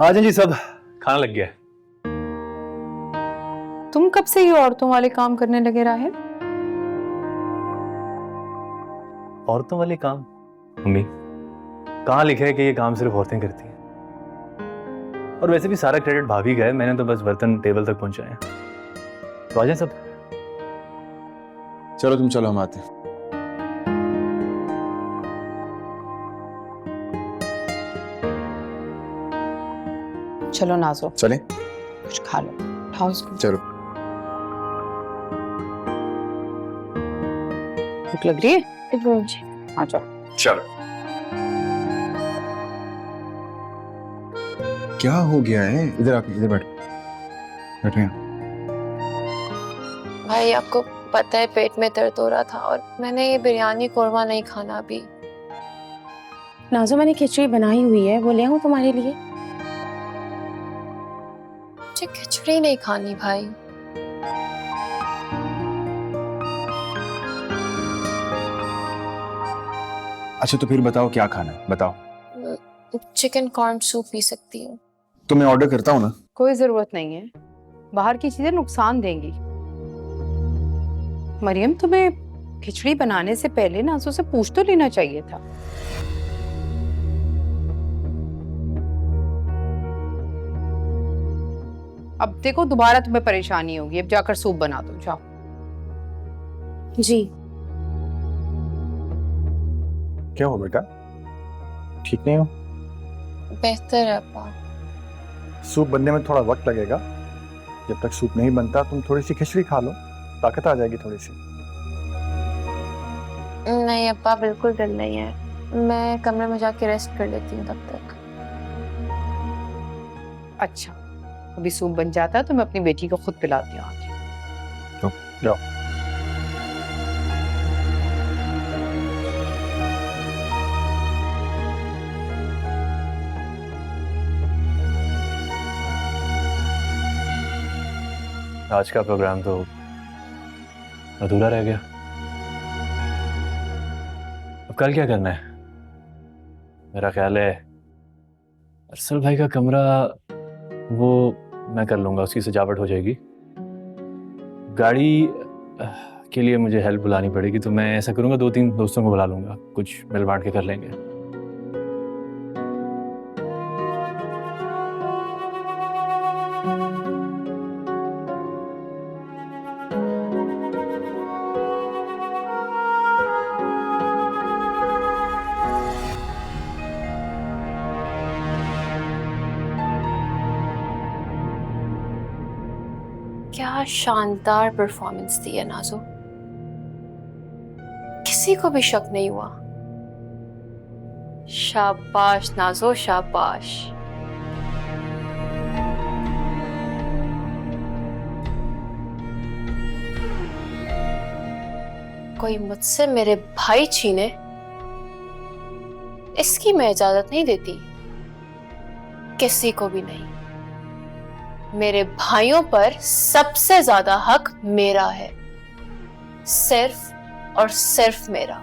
आ जाए जी, सब खाना लग गया है। तुम कब से ये औरतों वाले काम करने लगे राहे? औरतों वाले काम? मम्मी, कहाँ लिखा है कि ये काम सिर्फ औरतें करती हैं? और वैसे भी सारा क्रेडिट भाभी का है, मैंने तो बस बर्तन टेबल तक पहुंचाए हैं। तो आ जाए सब। चलो तुम चलो, हम आते हैं। चलो नाजो, चलें? कुछ खा लो, उठाओ इसको। चलो। भूख लग रही है? आ जाओ। चलो। क्या हो गया है? इधर आके, इधर बैठ, बैठो यहाँ। भाई आपको पता है पेट में दर्द हो रहा था और मैंने ये बिरयानी कोरमा नहीं खाना अभी। नाजो, मैंने खिचड़ी बनाई हुई है, वो ले आऊं तुम्हारे लिए? मुझे खिचड़ी नहीं खानी भाई। अच्छा तो फिर बताओ क्या खाना है, बताओ। चिकन कॉर्न सूप पी सकती हूँ। तो मैं ऑर्डर करता हूँ ना। कोई जरूरत नहीं है, बाहर की चीजें नुकसान देंगी। मरियम, तुम्हें खिचड़ी बनाने से पहले नाजो से पूछ तो लेना चाहिए था। अब देखो दोबारा तुम्हें परेशानी होगी, अब जाकर सूप बना दो, जाओ। जी। क्या हो बेटा, ठीक नहीं हो? बेहतर है अब्बा। सूप बनने में थोड़ा वक्त लगेगा। जब तक सूप नहीं बनता तुम थोड़ी सी खिचड़ी खा लो, ताकत आ जाएगी थोड़ी सी। नहीं अब्बा, बिल्कुल दिल नहीं है। मैं कमरे में जाके रेस्ट कर लेती हूँ तब तक। अच्छा, अभी सूप बन जाता है तो मैं अपनी बेटी को खुद पिलाती हूँ आके। तो जाओ। आज का प्रोग्राम तो अधूरा रह गया। अब कल क्या करना है? मेरा ख्याल है अरसल भाई का कमरा वो मैं कर लूंगा, उसकी सजावट हो जाएगी। गाड़ी के लिए मुझे हेल्प बुलानी पड़ेगी, तो मैं ऐसा करूंगा 2-3 दोस्तों को बुला लूंगा, कुछ मिल बांट के कर लेंगे। क्या शानदार परफॉर्मेंस दी है नाजो, किसी को भी शक नहीं हुआ। शाबाश नाजो, शाबाश। कोई मुझसे मेरे भाई छीने, इसकी मैं इजाजत नहीं देती, किसी को भी नहीं। मेरे भाइयों पर सबसे ज्यादा हक मेरा है, सिर्फ और सिर्फ मेरा।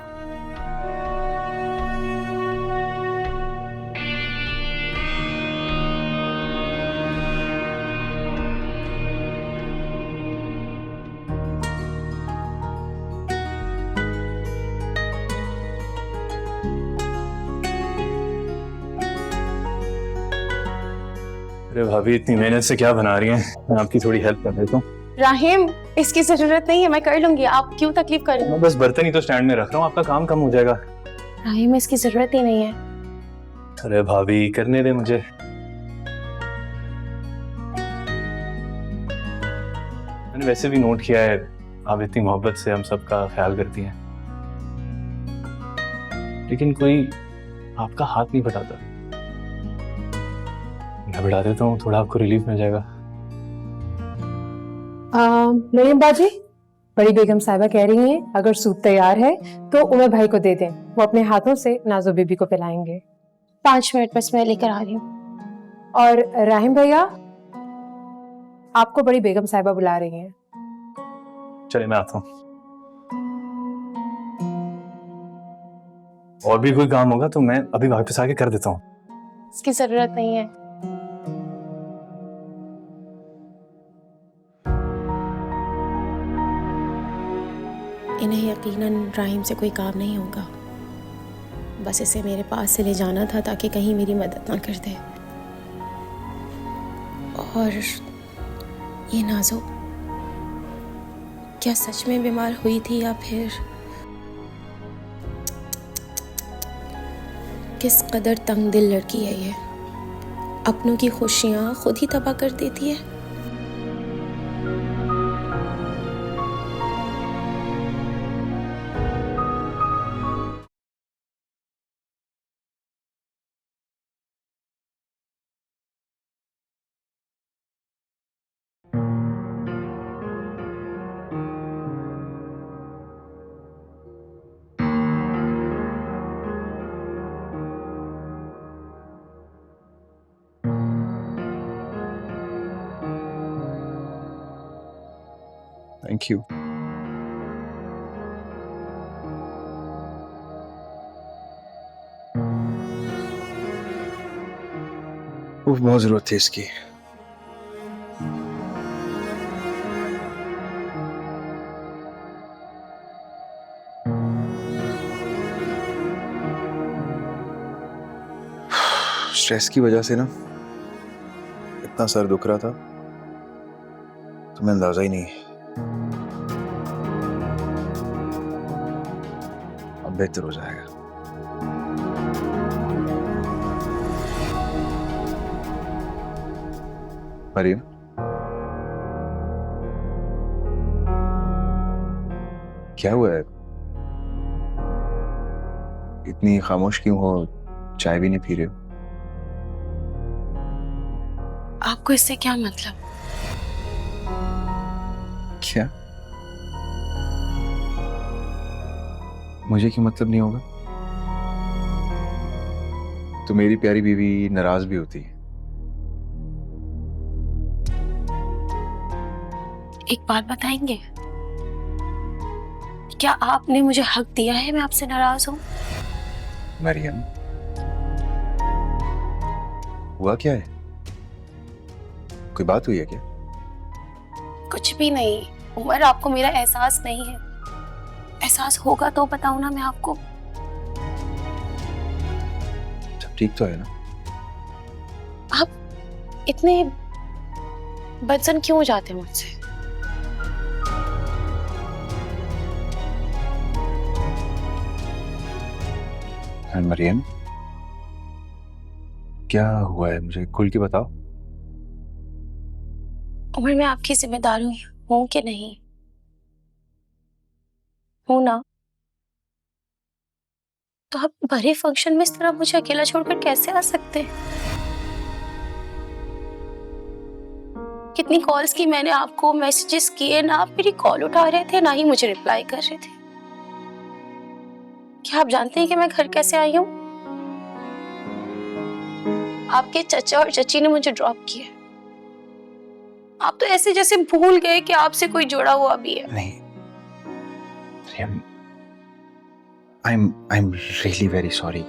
अरे भाभी, इतनी मेहनत से क्या बना रही हैं? मैं आपकी थोड़ी हेल्प कर देता हूँ। राहिम, इसकी जरूरत नहीं है, मैं कर लूंगी, आप क्यों तकलीफ कर रहे हो? मैं बस बर्तन ही तो स्टैंड में रख रहा हूँ, आपका काम कम हो जाएगा। राहिम, इसकी जरूरत ही नहीं है। अरे भाभी, करने दे मुझे। मैंने वैसे भी नोट किया है, आप इतनी मोहब्बत से हम सबका ख्याल करती हैं, लेकिन कोई आपका हाथ नहीं बटाता। मैं बढ़ा देता हूँ, थोड़ा आपको रिलीफ मिल जाएगा। मरियम बाजी, बड़ी बेगम साहिबा कह रही हैं अगर सूप तैयार है तो उमर भाई को दे दें, वो अपने हाथों से नाजो बीबी को पिलाएंगे। 5 मिनट बस, मैं लेकर आ रही हूँ। और राहिम भैया, आपको बड़ी बेगम साहिबा बुला रही हैं। चलिए मैं आता हूँ। और भी कोई काम होगा तो मैं अभी वापस आके कर देता हूँ। इसकी जरूरत नहीं है। इन्हें यकीनन राहिम से कोई काम नहीं होगा। बस इसे मेरे पास से ले जाना था ताकि कहीं मेरी मदद ना कर दे। और ये नाज़ो क्या सच में बीमार हुई थी या फिर किस कदर तंग दिल लड़की है ये, अपनों की खुशियां खुद ही तबाह कर देती है। Thank you. बहुत जरूरत थी इसकी। स्ट्रेस की वजह से ना इतना सर दुख रहा था तुम्हें अंदाजा ही नहीं। अब बेहतर हो जाएगा। मरियम, क्या हुआ है? इतनी खामोश क्यों हो? चाय भी नहीं पी रहे हो? आपको इससे क्या मतलब? क्या? मुझे क्यों मतलब नहीं होगा? तो मेरी प्यारी बीवी नाराज भी होती है। एक बात बताएंगे, क्या आपने मुझे हक दिया है मैं आपसे नाराज हूं? मरियम, हुआ क्या है? कोई बात हुई है क्या? कुछ भी नहीं उमर, आपको मेरा एहसास नहीं है। एहसास होगा तो बताऊं ना मैं आपको। सब ठीक तो है ना? आप इतने बदसन क्यों हो जाते हैं मुझसे? मरियम, क्या हुआ है? मुझे खुल के बताओ। उमर, मैं आपकी जिम्मेदार हूँ कि नहीं? हूँ ना? तो आप बड़े फंक्शन में इस तरह मुझे अकेला छोड़कर कैसे आ सकते हैं? कितनी कॉल्स की मैंने आपको, मैसेजेस किए, ना आप मेरी कॉल उठा रहे थे ना ही मुझे रिप्लाई कर रहे थे। क्या आप जानते हैं कि मैं घर कैसे आई हूँ? आपके चचा और चची ने मुझे ड्रॉप किया। आप तो ऐसे जैसे भूल गए कि आपसे कोई जुड़ा हुआ भी है। नहीं, I'm really very sorry।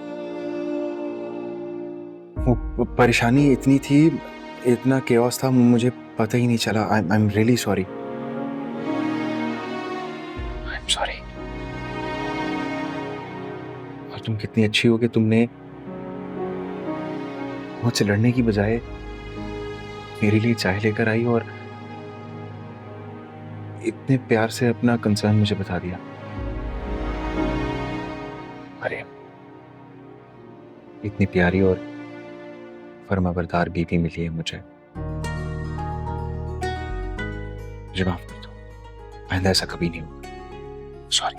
वो परेशानी इतनी थी, इतना केओस था, मुझे पता ही नहीं चला। I'm really sorry। I'm sorry। और तुम कितनी अच्छी हो कि तुमने मुझसे लड़ने की बजाय मेरे लिए चाय लेकर आई और इतने प्यार से अपना कंसर्न मुझे बता दिया। अरे, इतनी प्यारी और फर्माबरदार बीवी मिली है मुझे। मुझे माफ कर दो, आइंदा ऐसा कभी नहीं होगा। सॉरी।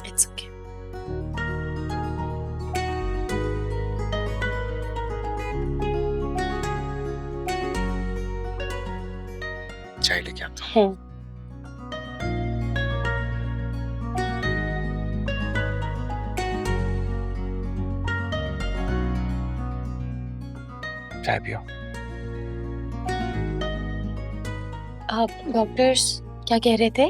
It's okay. चाय लेके आता हूँ। चाय पियो। आप डॉक्टर्स क्या कह रहे थे?